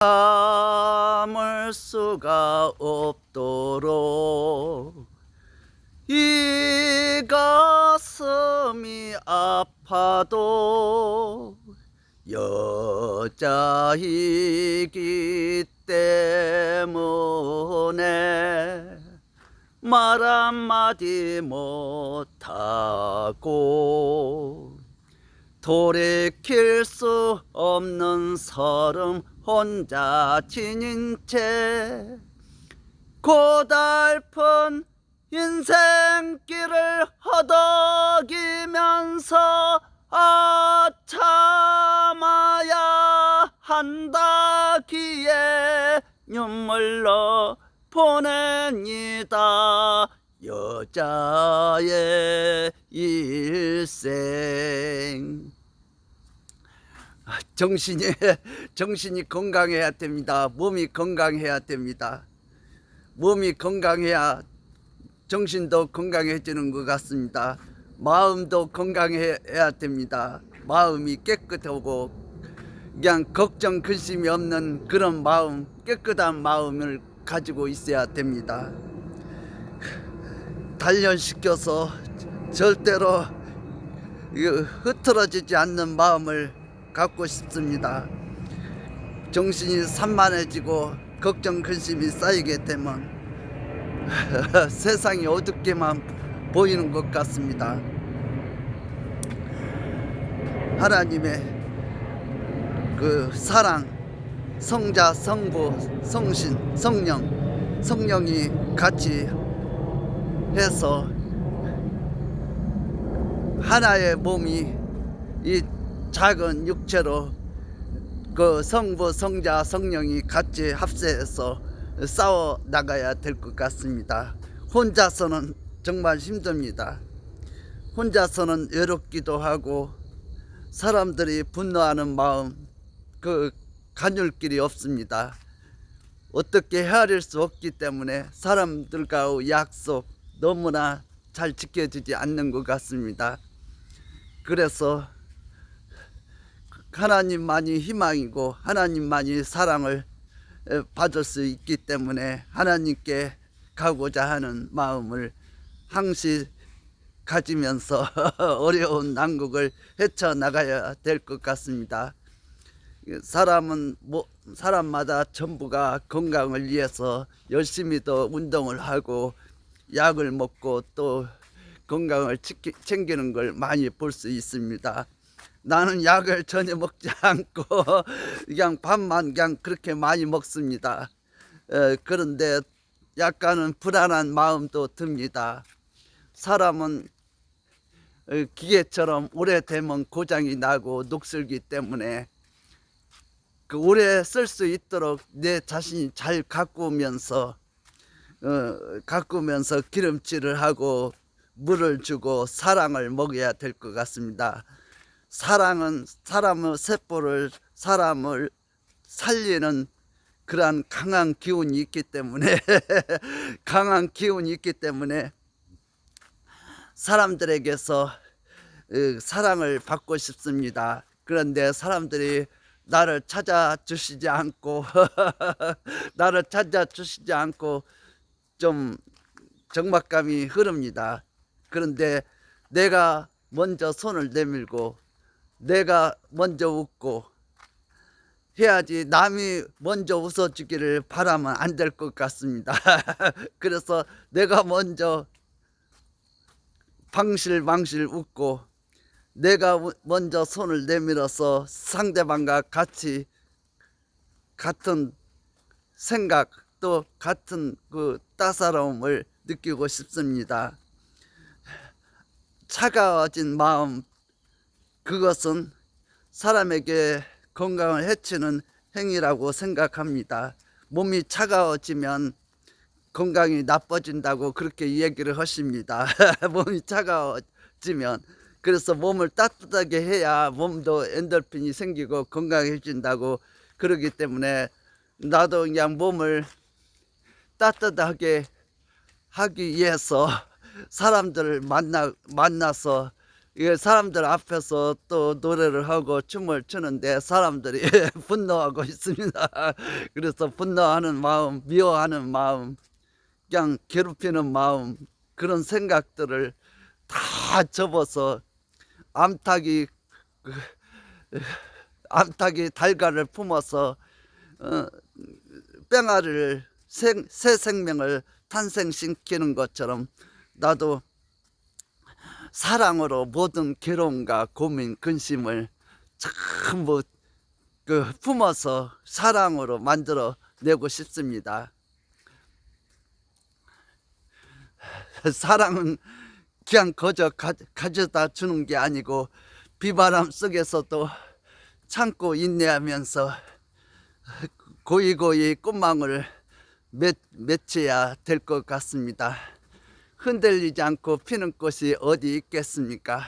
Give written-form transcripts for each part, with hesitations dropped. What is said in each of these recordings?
참을 수가 없도록 이 가슴이 아파도 여자이기 때문에 말 한마디 못하고 돌이킬 수 없는 서름 혼자 지닌 채 고달픈 인생길을 허덕이면서 참아야 한다기에 눈물로 보냅니다. 여자의 일생. 정신이 건강해야 됩니다. 몸이 건강해야 됩니다. 몸이 건강해야 정신도 건강해지는 것 같습니다. 마음도 건강해야 됩니다. 마음이 깨끗하고 그냥 걱정 근심이 없는 그런 마음, 깨끗한 마음을 가지고 있어야 됩니다. 단련시켜서 절대로 흐트러지지 않는 마음을 갖고 싶습니다. 정신이 산만해지고 걱정 근심이 쌓이게 되면 세상이 어둡게만 보이는 것 같습니다. 하나님의 그 사랑, 성자, 성부, 성신, 성령이 같이 해서 하나의 몸이 이 작은 육체로 그 성부, 성자, 성령이 같이 합세해서 싸워 나가야 될 것 같습니다. 혼자서는 정말 힘듭니다. 혼자서는 외롭기도 하고 사람들이 분노하는 마음 그 가눌 길이 없습니다. 어떻게 헤아릴 수 없기 때문에 사람들과의 약속 너무나 잘 지켜지지 않는 것 같습니다. 그래서 하나님만이 희망이고 하나님만이 사랑을 받을 수 있기 때문에 하나님께 가고자 하는 마음을 항시 가지면서 어려운 난국을 헤쳐나가야 될 것 같습니다. 사람마다 전부가 건강을 위해서 열심히 더 운동을 하고 약을 먹고 또 건강을 챙기는 걸 많이 볼 수 있습니다. 나는 약을 전혀 먹지 않고 그냥 밥만 그냥 그렇게 많이 먹습니다. 그런데 약간은 불안한 마음도 듭니다. 사람은 기계처럼 오래되면 고장이 나고 녹슬기 때문에 그 오래 쓸 수 있도록 내 자신이 잘 가꾸면서 기름칠을 하고 물을 주고 사랑을 먹여야 될 것 같습니다. 사랑은 사람의 세포를 사람을 살리는 그러한 강한 기운이 있기 때문에 사람들에게서 사랑을 받고 싶습니다. 그런데 사람들이 나를 찾아주시지 않고 좀 적막감이 흐릅니다. 그런데 내가 먼저 손을 내밀고 내가 먼저 웃고 해야지 남이 먼저 웃어주기를 바라면 안 될 것 같습니다. 그래서 내가 먼저 방실방실 웃고 내가 먼저 손을 내밀어서 상대방과 같이 같은 생각 또 같은 그 따사로움을 느끼고 싶습니다. 차가워진 마음 그것은 사람에게 건강을 해치는 행위라고 생각합니다. 몸이 차가워지면 건강이 나빠진다고 그렇게 얘기를 하십니다. 몸이 차가워지면 그래서 몸을 따뜻하게 해야 몸도 엔돌핀이 생기고 건강해진다고 그러기 때문에 나도 그냥 몸을 따뜻하게 하기 위해서 사람들을 만나서 이게 사람들 앞에서 또 노래를 하고 춤을 추는데 사람들이 분노하고 있습니다. 그래서 분노하는 마음, 미워하는 마음, 그냥 괴롭히는 마음, 그런 생각들을 다 접어서 암탉이 그, 암탉이 달걀을 품어서 어, 뺑아리를 새 생명을 탄생시키는 것처럼 나도 사랑으로 모든 괴로움과 고민, 근심을 전부 품어서 사랑으로 만들어 내고 싶습니다. 사랑은 그냥 거저 가져다 주는 게 아니고 비바람 속에서도 참고 인내하면서 고이고이 꽃망울 맺혀야 될 것 같습니다. 흔들리지 않고 피는 꽃이 어디 있겠습니까?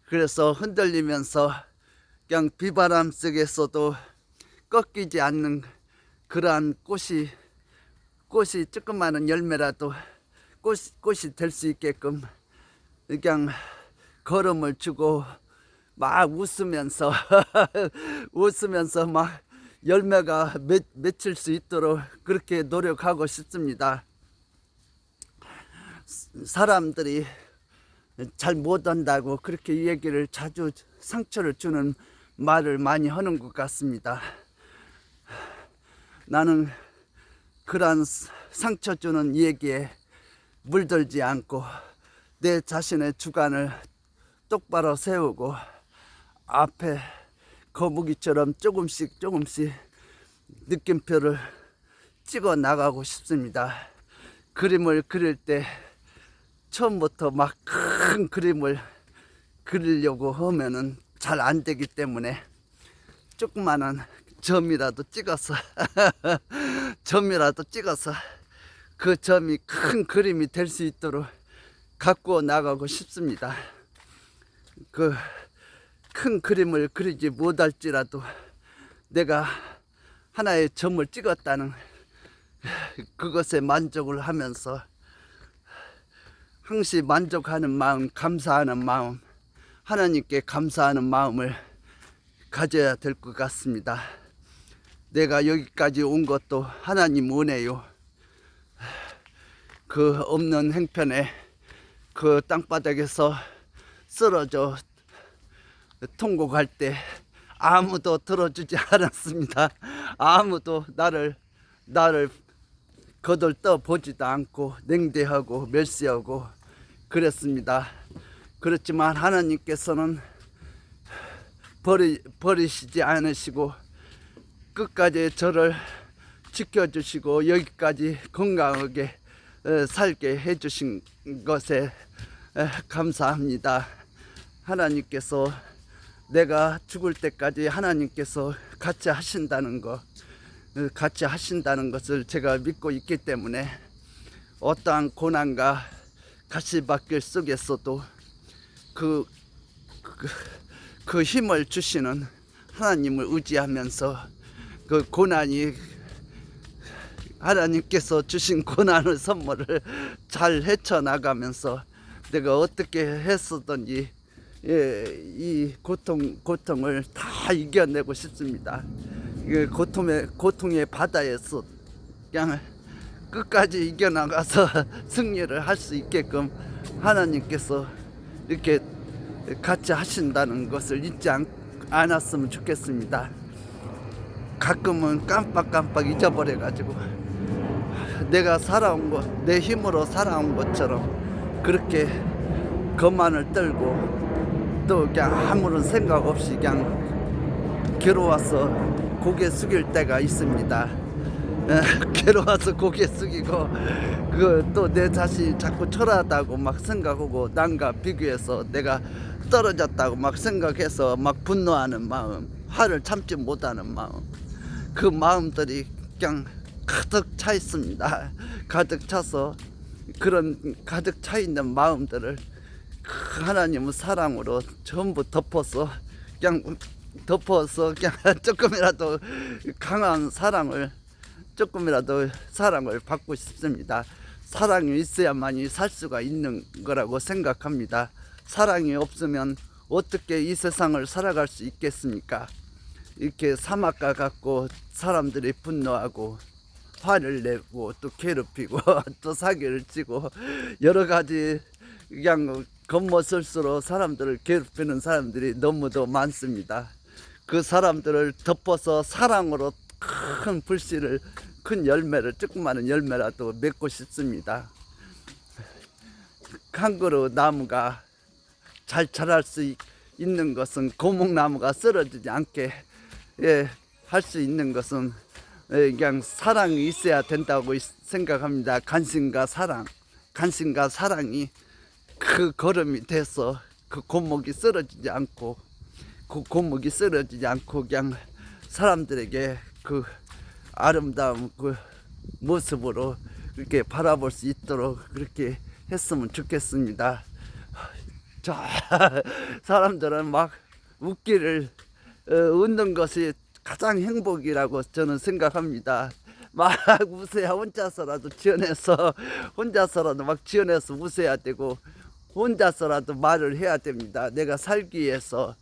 그래서 흔들리면서 그냥 비바람 속에서도 꺾이지 않는 그러한 꽃이 조그마한 열매라도 꽃이 될 수 있게끔 그냥 걸음을 주고 막 웃으면서 웃으면서 막 열매가 맺힐 수 있도록 그렇게 노력하고 싶습니다. 사람들이 잘 못한다고 그렇게 얘기를 자주 상처를 주는 말을 많이 하는 것 같습니다. 나는 그러한 상처 주는 얘기에 물들지 않고 내 자신의 주관을 똑바로 세우고 앞에 거북이처럼 조금씩 느낌표를 찍어 나가고 싶습니다. 그림을 그릴 때 처음부터 막 큰 그림을 그리려고 하면은 잘 안 되기 때문에 조그마한 점이라도 찍어서 그 점이 큰 그림이 될 수 있도록 갖고 나가고 싶습니다. 그 큰 그림을 그리지 못할지라도 내가 하나의 점을 찍었다는 그것에 만족을 하면서 항시 만족하는 마음, 감사하는 마음, 하나님께 감사하는 마음을 가져야 될 것 같습니다. 내가 여기까지 온 것도 하나님 은혜요. 그 없는 행편에 그 땅바닥에서 쓰러져 통곡할 때 아무도 들어주지 않았습니다. 아무도 나를 거들떠 보지도 않고 냉대하고 멸시하고 그랬습니다. 그렇지만 하나님께서는 버리시지 않으시고 끝까지 저를 지켜주시고 여기까지 건강하게 살게 해주신 것에 감사합니다. 하나님께서 내가 죽을 때까지 하나님께서 같이 하신다는 것을 제가 믿고 있기 때문에 어떠한 고난과 가시밭길 속에서도 그 힘을 주시는 하나님을 의지하면서 그 고난이 하나님께서 주신 고난의 선물을 잘 헤쳐나가면서 내가 어떻게 했었던지 이 고통을 다 이겨내고 싶습니다. 고통의 바다에서 그냥 끝까지 이겨나가서 승리를 할 수 있게끔 하나님께서 이렇게 같이 하신다는 것을 잊지 않았으면 좋겠습니다. 가끔은 깜빡 잊어버려가지고 내가 살아온 것, 내 힘으로 살아온 것처럼 그렇게 거만을 떨고 또 그냥 아무런 생각 없이 그냥 괴로워서 고개 숙일 때가 있습니다. 괴로워서 고개 숙이고 또 내 자신이 자꾸 초라하다고 막 생각하고 남과 비교해서 내가 떨어졌다고 막 생각해서 막 분노하는 마음, 화를 참지 못하는 마음, 그 마음들이 그냥 가득 차 있습니다. 가득 차서 그런 가득 차 있는 마음들을 하나님은 사랑으로 전부 덮어서 그냥 조금이라도 강한 조금이라도 사랑을 받고 싶습니다. 사랑이 있어야만이 살 수가 있는 거라고 생각합니다. 사랑이 없으면 어떻게 이 세상을 살아갈 수 있겠습니까? 이렇게 사막과 같고 사람들이 분노하고 화를 내고 또 괴롭히고 또 사기를 치고 여러 가지 그냥 겉모술수로 사람들을 괴롭히는 사람들이 너무도 많습니다. 그 사람들을 덮어서 사랑으로 큰 불씨를, 큰 열매를, 조그마한 열매라도 맺고 싶습니다. 한 그루 나무가 잘 자랄 수 있는 것은, 고목나무가 쓰러지지 않게 할 수 있는 것은 그냥 사랑이 있어야 된다고 생각합니다. 간신과 사랑, 간신과 사랑이 그 걸음이 돼서 그 고목이 쓰러지지 않고, 그 고목이 쓰러지지 않고 그냥 사람들에게 그 아름다운 그 모습으로 그렇게 바라볼 수 있도록 그렇게 했으면 좋겠습니다. 자, 사람들은 막 웃는 것이 가장 행복이라고 저는 생각합니다. 막 웃어야 혼자서라도 막 지어내서 웃어야 되고, 혼자서라도 말을 해야 됩니다. 내가 살기 위해서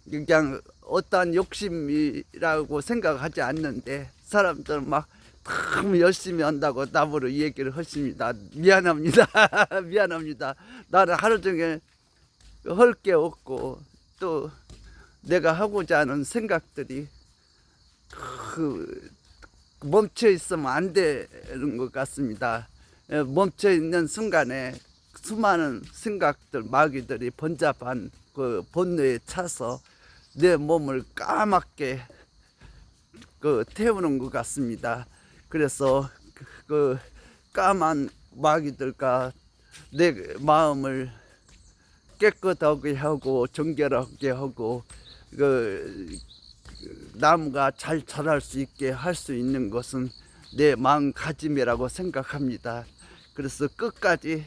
그냥 어떠한 욕심이라고 생각하지 않는데, 사람들은 막 너무 열심히 한다고 나보러 얘기를 하십니다. 미안합니다. 미안합니다. 나는 하루 종일 할 게 없고 또 내가 하고자 하는 생각들이 멈춰 있으면 안 되는 것 같습니다. 멈춰 있는 순간에 수많은 생각들, 마귀들이 번잡한 그 본능에 차서 내 몸을 까맣게 태우는 것 같습니다. 그래서 그 까만 마귀들과 내 마음을 깨끗하게 하고 정결하게 하고 그 나무가 잘 자랄 수 있게 할 수 있는 것은 내 마음가짐이라고 생각합니다. 그래서 끝까지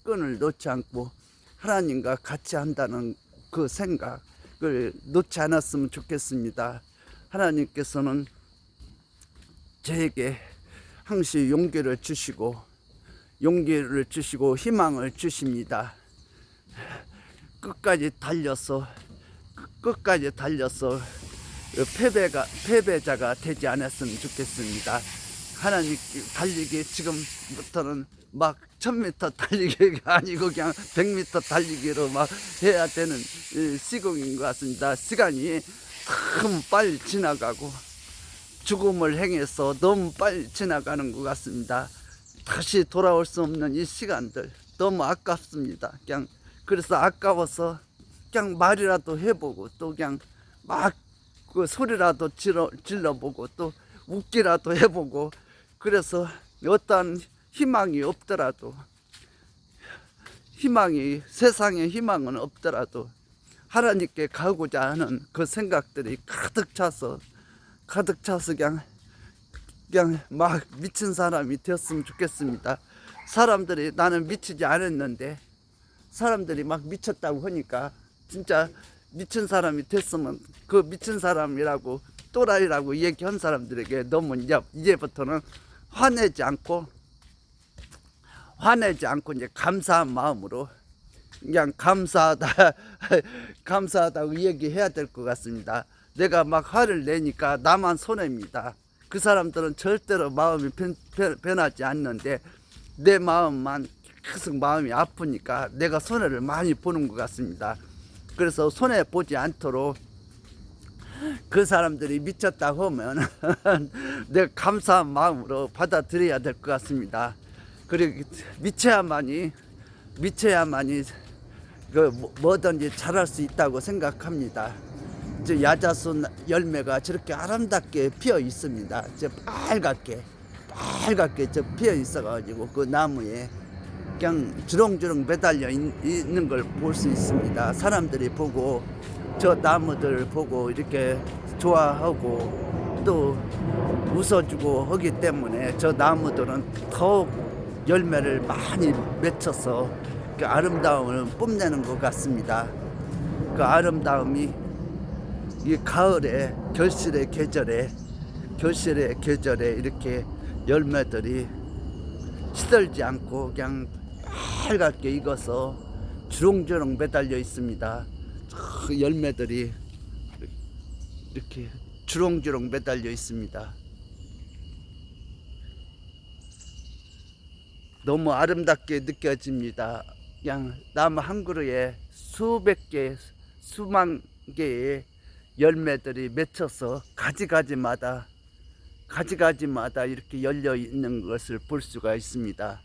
끈을 놓지 않고 하나님과 같이 한다는 그 생각을 놓지 않았으면 좋겠습니다. 하나님께서는 저에게 항상 용기를 주시고 희망을 주십니다. 끝까지 달려서 패배자가 되지 않았으면 좋겠습니다. 하나님 달리기, 지금부터는 막 1000m 달리기가 아니고 그냥 100m 달리기로 막 해야 되는 시국인 것 같습니다. 시간이 너무 빨리 지나가고 죽음을 향해서 너무 빨리 지나가는 것 같습니다. 다시 돌아올 수 없는 이 시간들 너무 아깝습니다. 그냥 그래서 아까워서 그냥 말이라도 해보고 또 그냥 막 그 소리라도 질러보고 또 웃기라도 해보고, 그래서 어떠한 희망이 없더라도, 세상에 희망은 없더라도 하나님께 가고자 하는 그 생각들이 가득 차서 그냥 막 미친 사람이 되었으면 좋겠습니다. 사람들이 나는 미치지 않았는데 사람들이 막 미쳤다고 하니까 진짜 미친 사람이 됐으면, 그 미친 사람이라고 또라이라고 얘기한 사람들에게 너무 이제부터는 화내지 않고 이제 감사한 마음으로 그냥 감사하다고 얘기해야 될 것 같습니다. 내가 막 화를 내니까 나만 손해입니다. 그 사람들은 절대로 마음이 변하지 않는데 내 마음만 계속 마음이 아프니까 내가 손해를 많이 보는 것 같습니다. 그래서 손해 보지 않도록 그 사람들이 미쳤다고 하면 내가 감사한 마음으로 받아들여야 될 것 같습니다. 그리고 미쳐야만이 뭐든지 잘할 수 있다고 생각합니다. 야자수 열매가 저렇게 아름답게 피어 있습니다. 빨갛게 피어 있어가지고 그 나무에 그냥 주렁주렁 매달려 있는 걸 볼 수 있습니다. 사람들이 보고 저 나무들 보고 이렇게 좋아하고 또 웃어주고 하기 때문에 저 나무들은 더욱 열매를 많이 맺혀서 그 아름다움을 뽐내는 것 같습니다. 그 아름다움이 이 가을에 결실의 계절에 이렇게 열매들이 시들지 않고 그냥 빨갛게 익어서 주렁주렁 매달려 있습니다. 저 열매들이 이렇게 주렁주렁 매달려 있습니다. 너무 아름답게 느껴집니다. 그냥 나무 한 그루에 수백 개, 수만 개의 열매들이 맺혀서 가지가지마다 이렇게 열려 있는 것을 볼 수가 있습니다.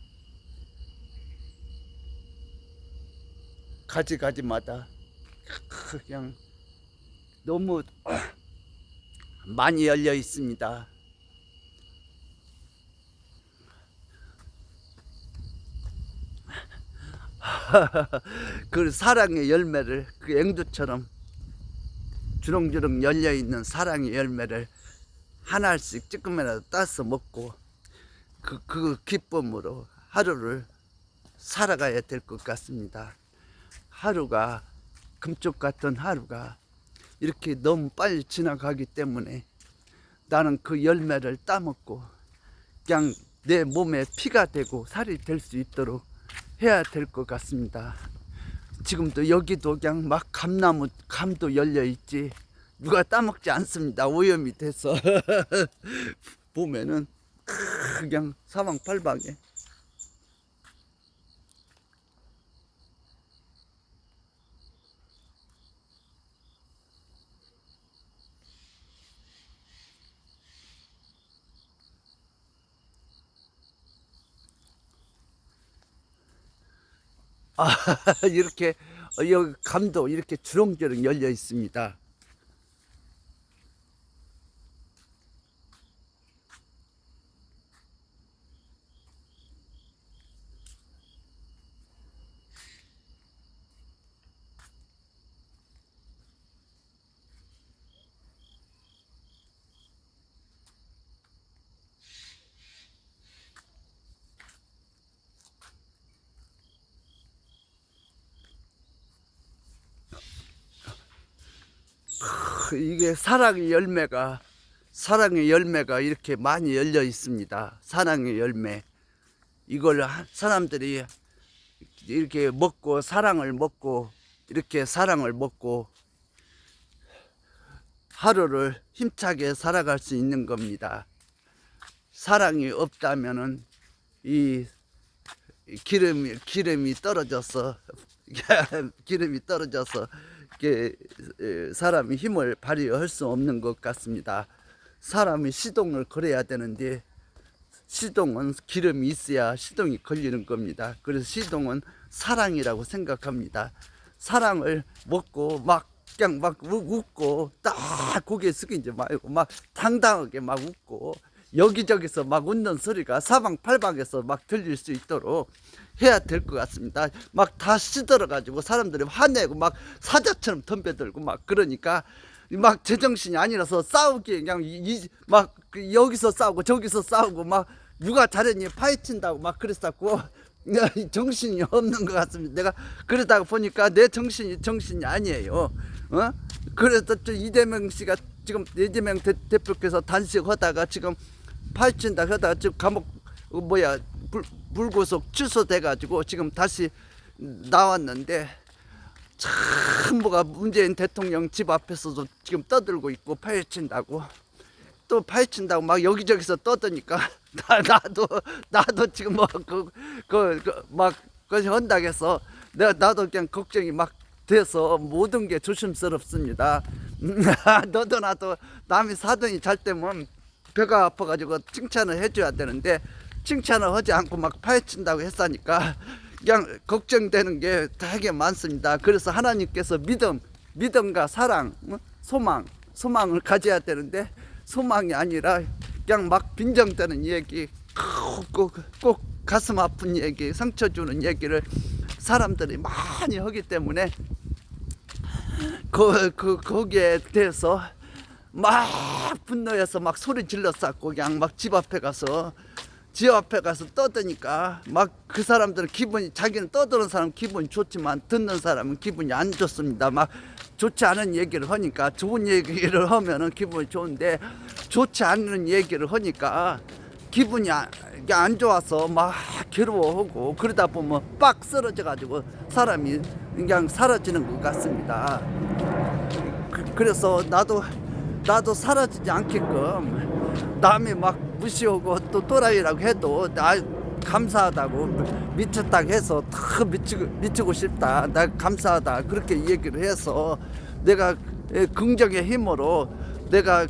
가지가지마다 그냥 너무 많이 열려 있습니다. 그 사랑의 열매를 그 앵두처럼 주렁주렁 열려 있는 사랑의 열매를 하나씩 조금이라도 따서 먹고 그 기쁨으로 하루를 살아가야 될 것 같습니다. 하루가 금쪽 같은 하루가 이렇게 너무 빨리 지나가기 때문에 나는 그 열매를 따먹고 그냥 내 몸에 피가 되고 살이 될 수 있도록 해야 될 것 같습니다. 지금도 여기도 그냥 막 감도 열려 있지 누가 따먹지 않습니다. 오염이 돼서 보면은 그냥 사방팔방에 이렇게 여기 감도 이렇게 주렁주렁 열려 있습니다. 이게 사랑의 열매가 이렇게 많이 열려 있습니다. 사랑의 열매. 이걸 사람들이 이렇게 먹고 이렇게 사랑을 먹고 하루를 힘차게 살아갈 수 있는 겁니다. 사랑이 없다면은 이 기름이 떨어져서 이렇게 사람이 힘을 발휘할 수 없는 것 같습니다. 사람이 시동을 걸어야 되는데 시동은 기름이 있어야 시동이 걸리는 겁니다. 그래서 시동은 사랑이라고 생각합니다. 사랑을 먹고 그냥 막 웃고 딱 고개 숙이지 말고 막 당당하게 막 웃고 여기저기서 막 웃는 소리가 사방팔방에서 막 들릴 수 있도록 해야 될 것 같습니다. 막 다 시들어가지고 사람들이 화내고 막 사자처럼 덤벼들고 막 그러니까 막 제정신이 아니라서 싸우기 그냥 막 여기서 싸우고 저기서 싸우고 막 누가 잘했니 파헤친다고 막 그랬었고 정신이 없는 것 같습니다. 내가 그러다가 보니까 내 정신이 아니에요. 그래서 이재명 씨가 지금 이재명 대표께서 단식하다가 지금 파헤친다 하다가 지금 감옥 불구속 취소돼가지고 지금 다시 나왔는데 참 뭐가 문재인 대통령 집 앞에서도 지금 떠들고 있고 파헤친다고 막 여기저기서 떠드니까 나도 지금 막 그것이 헌다해서 나도 그냥 걱정이 막 돼서 모든 게 조심스럽습니다. 너도 나도 남이 사돈이 잘 때면 배가 아파가지고 칭찬을 해줘야 되는데 칭찬을 하지 않고 막 파헤친다고 했으니까 그냥 걱정되는 게 되게 많습니다. 그래서 하나님께서 믿음과 사랑, 소망을 가져야 되는데 소망이 아니라 그냥 막 빈정되는 얘기, 꼭 가슴 아픈 얘기, 상처 주는 얘기를 사람들이 많이 하기 때문에 거기에 대해서 막 분노해서 막 소리 질렀었고 그냥 막 집 앞에 가서 떠드니까 막 그 사람들은 자기는 떠드는 사람 기분이 좋지만 듣는 사람은 기분이 안 좋습니다. 막 좋지 않은 얘기를 하니까 좋은 얘기를 하면은 기분이 좋은데 좋지 않은 얘기를 하니까 이게 안 좋아서 막 괴로워하고 그러다 보면 빡 쓰러져 가지고 사람이 그냥 사라지는 것 같습니다. 그래서 나도 사라지지 않게끔 남이 막 무시하고 또 또라이라고 해도 나 감사하다고 미쳤다고 해서 더 미치고 싶다, 나 감사하다 그렇게 얘기를 해서 내가 긍정의 힘으로 내가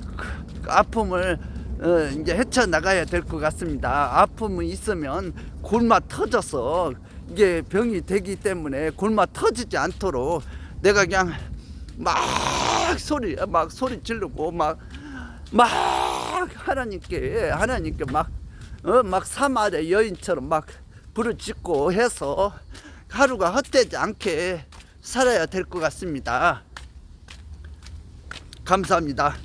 아픔을 이제 헤쳐나가야 될 것 같습니다. 아픔이 있으면 골마 터져서 이게 병이 되기 때문에 골마 터지지 않도록 내가 그냥 막 소리 지르고 막 하나님께 막 사마리아 여인처럼 막 부르짖고 해서 하루가 헛되지 않게 살아야 될 것 같습니다. 감사합니다.